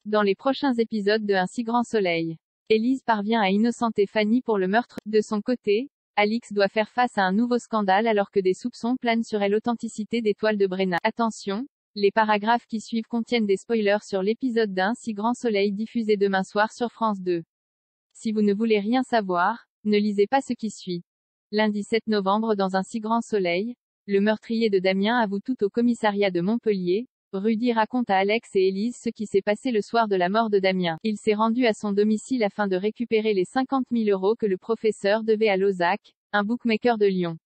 Dans les prochains épisodes de Un si grand soleil, Élise parvient à innocenter Fanny pour le meurtre. De son côté, Alix doit faire face à un nouveau scandale alors que des soupçons planent sur elle. Authenticité des toiles de Brenna. Attention, les paragraphes qui suivent contiennent des spoilers sur l'épisode d'Un si grand soleil diffusé demain soir sur France 2. Si vous ne voulez rien savoir, ne lisez pas ce qui suit. Lundi 7 novembre dans Un si grand soleil, le meurtrier de Damien avoue tout au commissariat de Montpellier. Rudy raconte à Alex et Élise ce qui s'est passé le soir de la mort de Damien. Il s'est rendu à son domicile afin de récupérer les 50 000 € que le professeur devait à Lozac, un bookmaker de Lyon.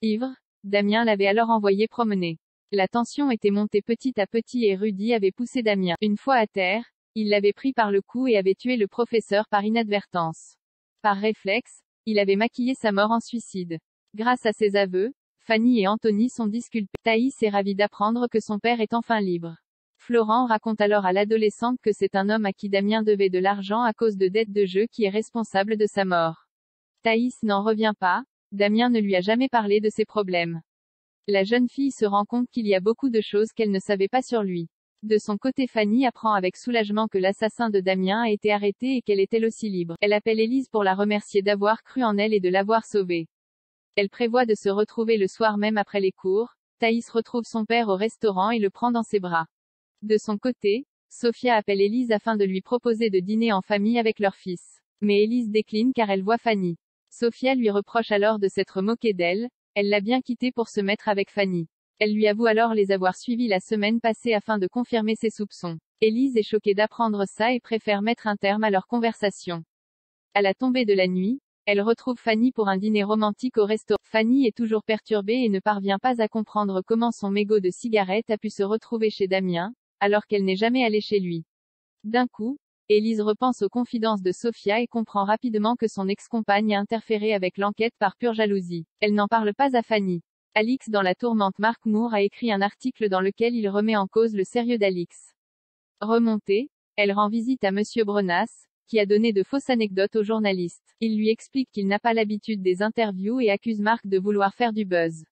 Ivre, Damien l'avait alors envoyé promener. La tension était montée petit à petit et Rudy avait poussé Damien. Une fois à terre, il l'avait pris par le cou et avait tué le professeur par inadvertance. Par réflexe, il avait maquillé sa mort en suicide. Grâce à ses aveux, Fanny et Anthony sont disculpés. Thaïs est ravie d'apprendre que son père est enfin libre. Florent raconte alors à l'adolescente que c'est un homme à qui Damien devait de l'argent à cause de dettes de jeu qui est responsable de sa mort. Thaïs n'en revient pas, Damien ne lui a jamais parlé de ses problèmes. La jeune fille se rend compte qu'il y a beaucoup de choses qu'elle ne savait pas sur lui. De son côté, Fanny apprend avec soulagement que l'assassin de Damien a été arrêté et qu'elle est elle aussi libre. Elle appelle Élise pour la remercier d'avoir cru en elle et de l'avoir sauvée. Elle prévoit de se retrouver le soir même après les cours. Thaïs retrouve son père au restaurant et le prend dans ses bras. De son côté, Sophia appelle Élise afin de lui proposer de dîner en famille avec leur fils. Mais Élise décline car elle voit Fanny. Sophia lui reproche alors de s'être moquée d'elle. Elle l'a bien quittée pour se mettre avec Fanny. Elle lui avoue alors les avoir suivis la semaine passée afin de confirmer ses soupçons. Élise est choquée d'apprendre ça et préfère mettre un terme à leur conversation. À la tombée de la nuit, elle retrouve Fanny pour un dîner romantique au restaurant. Fanny est toujours perturbée et ne parvient pas à comprendre comment son mégot de cigarette a pu se retrouver chez Damien, alors qu'elle n'est jamais allée chez lui. D'un coup, Élise repense aux confidences de Sophia et comprend rapidement que son ex-compagne a interféré avec l'enquête par pure jalousie. Elle n'en parle pas à Fanny. Alix dans la tourmente. Marc Moore a écrit un article dans lequel il remet en cause le sérieux d'Alix. Remontée, elle rend visite à Monsieur Brenas, qui a donné de fausses anecdotes aux journalistes. Il lui explique qu'il n'a pas l'habitude des interviews et accuse Marc de vouloir faire du buzz.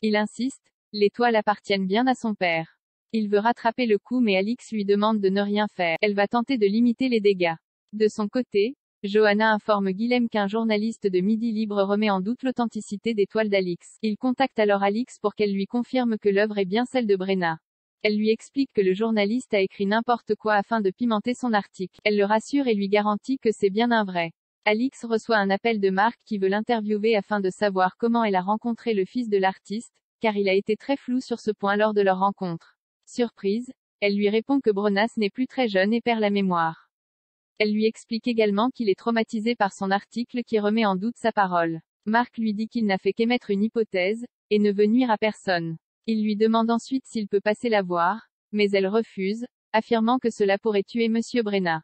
Il insiste, les toiles appartiennent bien à son père. Il veut rattraper le coup mais Alix lui demande de ne rien faire. Elle va tenter de limiter les dégâts. De son côté, Johanna informe Guilhem qu'un journaliste de Midi Libre remet en doute l'authenticité des toiles d'Alix. Il contacte alors Alix pour qu'elle lui confirme que l'œuvre est bien celle de Brenna. Elle lui explique que le journaliste a écrit n'importe quoi afin de pimenter son article. Elle le rassure et lui garantit que c'est bien un vrai. Alix reçoit un appel de Marc qui veut l'interviewer afin de savoir comment elle a rencontré le fils de l'artiste, car il a été très flou sur ce point lors de leur rencontre. Surprise, elle lui répond que Brenas n'est plus très jeune et perd la mémoire. Elle lui explique également qu'il est traumatisé par son article qui remet en doute sa parole. Marc lui dit qu'il n'a fait qu'émettre une hypothèse, et ne veut nuire à personne. Il lui demande ensuite s'il peut passer la voir, mais elle refuse, affirmant que cela pourrait tuer Monsieur Brenna.